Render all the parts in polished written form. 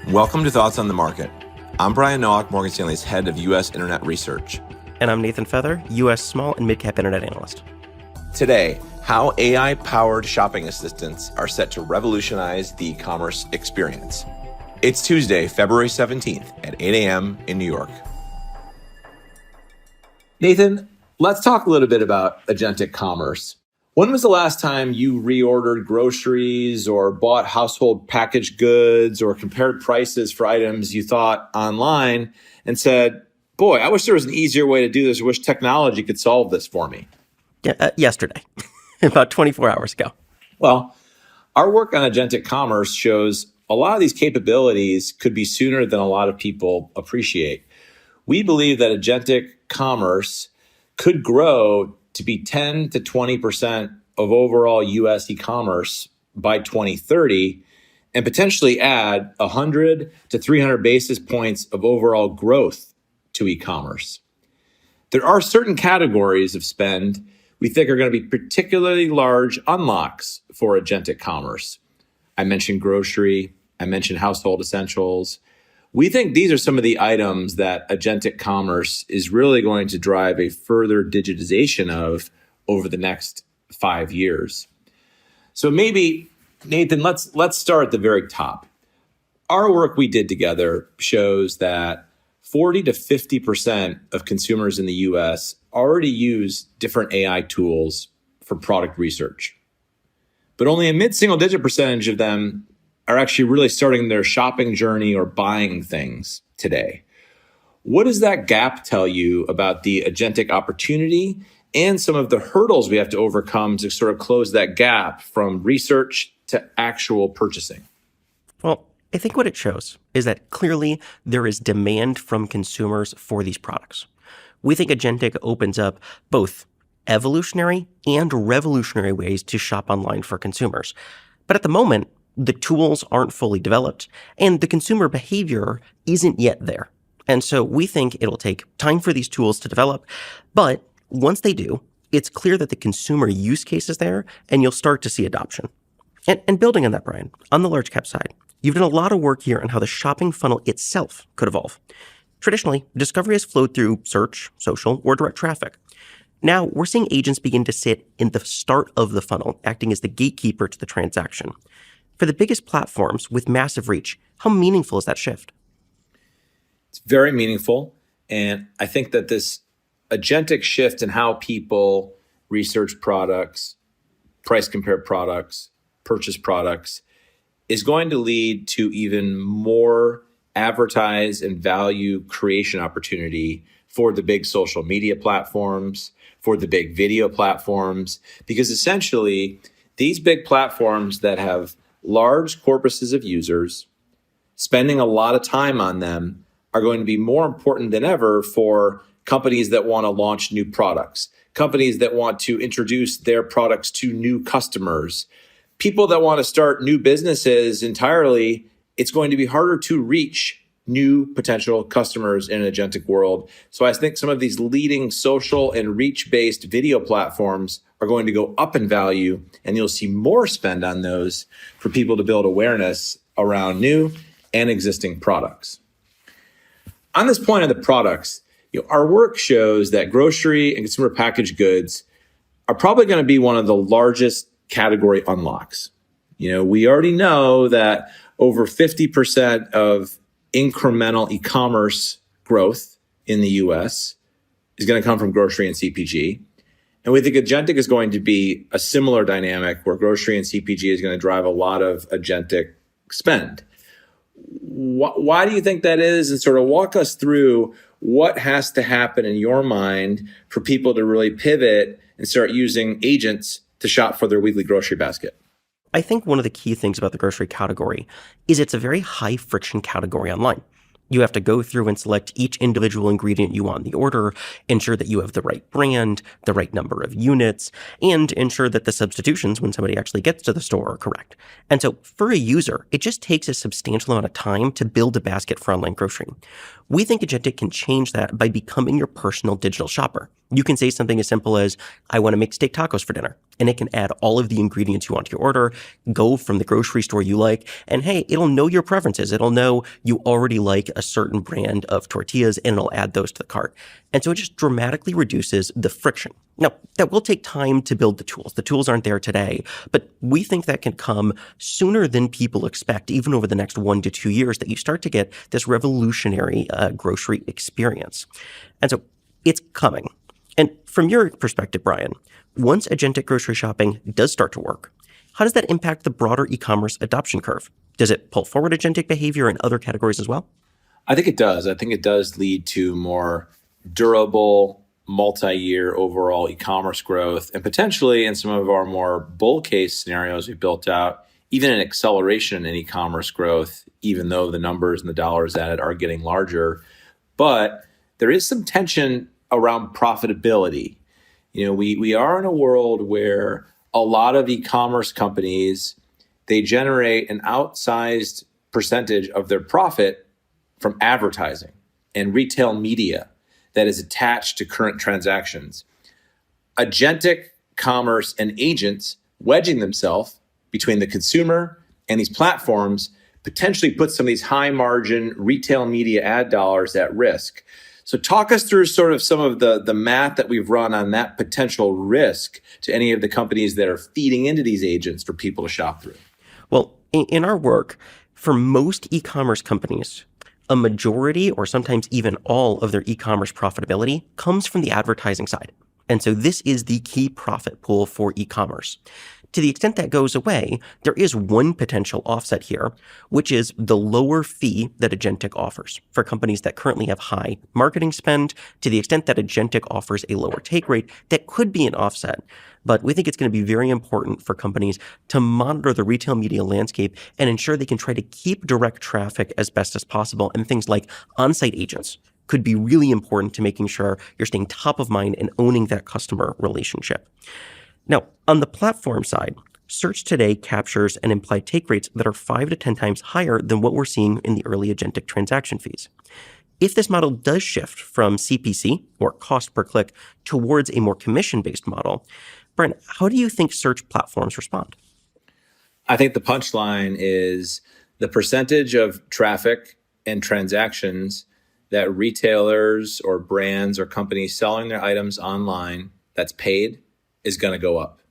Welcome to Thoughts on the Market. I'm Brian Nowak, Morgan Stanley's Head of U.S. Internet Research. And I'm Nathan Feather, U.S. Small and Mid-Cap Internet Analyst. Today, how AI-powered shopping assistants are set to revolutionize the e-commerce experience. It's Tuesday, February 17th at 8 a.m. in New York. Nathan, let's talk a little bit about agentic commerce. When was the last time you reordered groceries or bought household packaged goods or compared prices for items you thought online and said, boy, I wish there was an easier way to do this. I wish technology could solve this for me? Yeah, yesterday, about 24 hours ago. Well, our work on agentic commerce shows a lot of these capabilities could be sooner than a lot of people appreciate. We believe that agentic commerce could grow to be 10 to 20% of overall U.S. e-commerce by 2030 and potentially add 100 to 300 basis points of overall growth to e-commerce. There are certain categories of spend we think are going to be particularly large unlocks for agentic commerce. I mentioned grocery, I mentioned household essentials. We think these are some of the items that agentic commerce is really going to drive a further digitization of over the next 5 years. So maybe, Nathan, let's start at the very top. Our work we did together shows that 40 to 50% of consumers in the US already use different AI tools for product research. But only a mid-single digit percentage of them are actually really starting their shopping journey or buying things today. What does that gap tell you about the agentic opportunity and some of the hurdles we have to overcome to sort of close that gap from research to actual purchasing? Well, I think what it shows is that clearly there is demand from consumers for these products. We think agentic opens up both evolutionary and revolutionary ways to shop online for consumers. But at the moment, the tools aren't fully developed, and the consumer behavior isn't yet there. And so we think it'll take time for these tools to develop, but once they do, it's clear that the consumer use case is there, and you'll start to see adoption. And building on that, Brian, on the large cap side, you've done a lot of work here on how the shopping funnel itself could evolve. Traditionally, discovery has flowed through search, social, or direct traffic. Now, we're seeing agents begin to sit in the start of the funnel, acting as the gatekeeper to the transaction. For the biggest platforms with massive reach, how meaningful is that shift? It's very meaningful. And I think that this agentic shift in how people research products, price compare products, purchase products, is going to lead to even more advertise and value creation opportunity for the big social media platforms, for the big video platforms, because essentially these big platforms that have large corpuses of users, spending a lot of time on them, are going to be more important than ever for companies that want to launch new products, companies that want to introduce their products to new customers, people that want to start new businesses entirely. It's going to be harder to reach new potential customers in an agentic world. So I think some of these leading social and reach-based video platforms are going to go up in value, and you'll see more spend on those for people to build awareness around new and existing products. On this point of the products, our work shows that grocery and consumer packaged goods are probably going to be one of the largest category unlocks. We already know that over 50% of incremental e-commerce growth in the US is going to come from grocery and CPG. And we think agentic is going to be a similar dynamic where grocery and CPG is going to drive a lot of agentic spend. Why do you think that is? And sort of walk us through what has to happen in your mind for people to really pivot and start using agents to shop for their weekly grocery basket. I think one of the key things about the grocery category is it's a very high friction category online. You have to go through and select each individual ingredient you want in the order, ensure that you have the right brand, the right number of units, and ensure that the substitutions when somebody actually gets to the store are correct. And so for a user, it just takes a substantial amount of time to build a basket for online grocery. We think agentic can change that by becoming your personal digital shopper. You can say something as simple as, I want to make steak tacos for dinner. And it can add all of the ingredients you want to your order, go from the grocery store you like, and hey, it'll know your preferences. It'll know you already like a certain brand of tortillas, and it'll add those to the cart. And so it just dramatically reduces the friction. Now, that will take time to build the tools. The tools aren't there today, but we think that can come sooner than people expect, even over the next 1 to 2 years, that you start to get this revolutionary grocery experience. And so it's coming. And from your perspective, Brian, once agentic grocery shopping does start to work, how does that impact the broader e-commerce adoption curve? Does it pull forward agentic behavior in other categories as well? I think it does. I think it does lead to more durable, multi-year overall e-commerce growth, and potentially in some of our more bull case scenarios we built out, even an acceleration in e-commerce growth, even though the numbers and the dollars added are getting larger. But there is some tension around profitability. We are in a world where a lot of e-commerce companies, they generate an outsized percentage of their profit from advertising and retail media that is attached to current transactions. Agentic commerce and agents wedging themselves between the consumer and these platforms potentially put some of these high margin retail media ad dollars at risk. So talk us through sort of some of the math that we've run on that potential risk to any of the companies that are feeding into these agents for people to shop through. Well, in our work, for most e-commerce companies, a majority or sometimes even all of their e-commerce profitability comes from the advertising side. And so this is the key profit pool for e-commerce. To the extent that goes away, there is one potential offset here, which is the lower fee that agentic offers for companies that currently have high marketing spend. To the extent that agentic offers a lower take rate, that could be an offset. But we think it's going to be very important for companies to monitor the retail media landscape and ensure they can try to keep direct traffic as best as possible. And things like on-site agents could be really important to making sure you're staying top of mind and owning that customer relationship. Now, on the platform side, search today captures and implied take rates that are 5 to 10 times higher than what we're seeing in the early agentic transaction fees. If this model does shift from CPC, or cost per click, towards a more commission-based model, Brian, how do you think search platforms respond? I think the punchline is the percentage of traffic and transactions that retailers or brands or companies selling their items online that's paid is going to go up.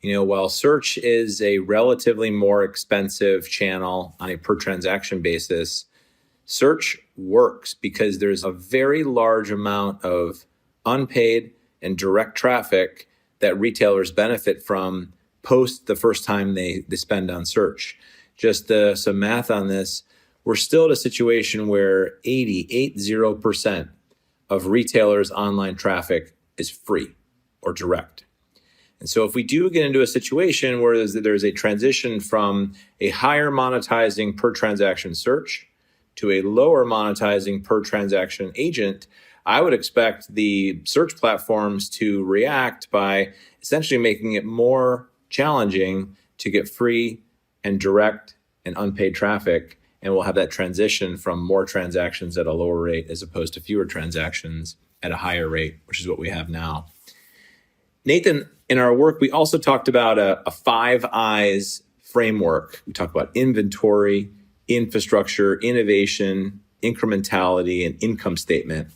While search is a relatively more expensive channel on a per transaction basis, search works because there's a very large amount of unpaid and direct traffic that retailers benefit from post the first time they spend on search. Just some math on this, we're still at a situation where 80% of retailers' online traffic is free or direct. And so if we do get into a situation where there's a transition from a higher monetizing per transaction search to a lower monetizing per transaction agent, I would expect the search platforms to react by essentially making it more challenging to get free and direct and unpaid traffic. And we'll have that transition from more transactions at a lower rate as opposed to fewer transactions at a higher rate, which is what we have now. Nathan, in our work, we also talked about a 5 I's framework. We talked about inventory, infrastructure, innovation, incrementality, and income statement.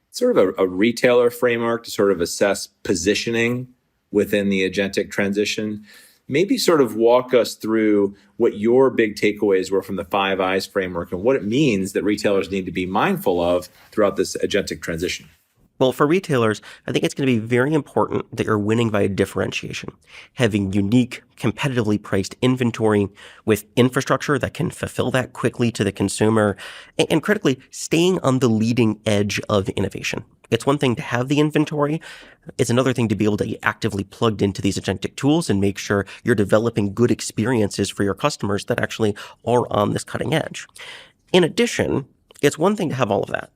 It's sort of a retailer framework to sort of assess positioning within the agentic transition. Maybe sort of walk us through what your big takeaways were from the 5 I's framework and what it means that retailers need to be mindful of throughout this agentic transition. Well, for retailers, I think it's going to be very important that you're winning via differentiation, having unique, competitively priced inventory with infrastructure that can fulfill that quickly to the consumer, and critically, staying on the leading edge of innovation. It's one thing to have the inventory. It's another thing to be able to be actively plugged into these agentic tools and make sure you're developing good experiences for your customers that actually are on this cutting edge. In addition, it's one thing to have all of that,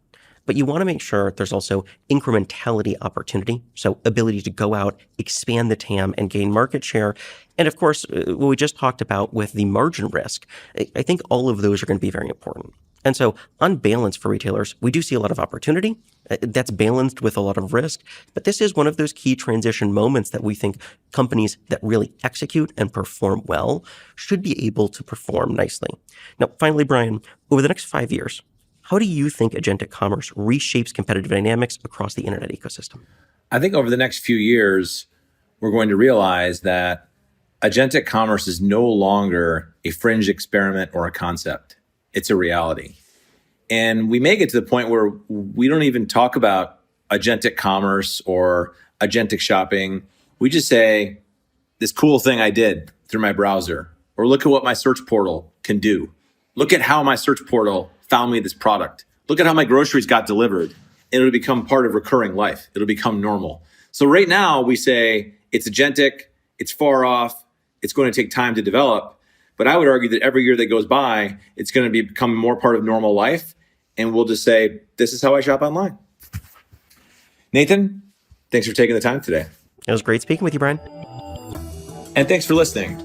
but you want to make sure there's also incrementality opportunity, so ability to go out, expand the TAM, and gain market share. And of course, what we just talked about with the margin risk, I think all of those are going to be very important. And so on balance for retailers, we do see a lot of opportunity. That's balanced with a lot of risk. But this is one of those key transition moments that we think companies that really execute and perform well should be able to perform nicely. Now, finally, Brian, over the next 5 years, how do you think agentic commerce reshapes competitive dynamics across the internet ecosystem? I think over the next few years, we're going to realize that agentic commerce is no longer a fringe experiment or a concept. It's a reality. And we may get to the point where we don't even talk about agentic commerce or agentic shopping. We just say, this cool thing I did through my browser, or look at what my search portal can do. Look at how my search portal found me this product. Look at how my groceries got delivered. And it'll become part of recurring life. It'll become normal. So right now we say it's agentic, it's far off, it's going to take time to develop. But I would argue that every year that goes by, it's going to become more part of normal life. And we'll just say, this is how I shop online. Nathan, thanks for taking the time today. It was great speaking with you, Brian. And thanks for listening.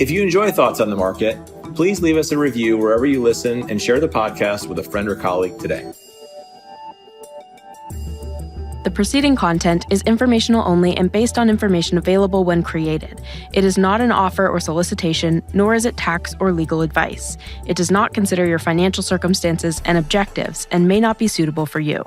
If you enjoy Thoughts on the Market, please leave us a review wherever you listen and share the podcast with a friend or colleague today. The preceding content is informational only and based on information available when created. It is not an offer or solicitation, nor is it tax or legal advice. It does not consider your financial circumstances and objectives and may not be suitable for you.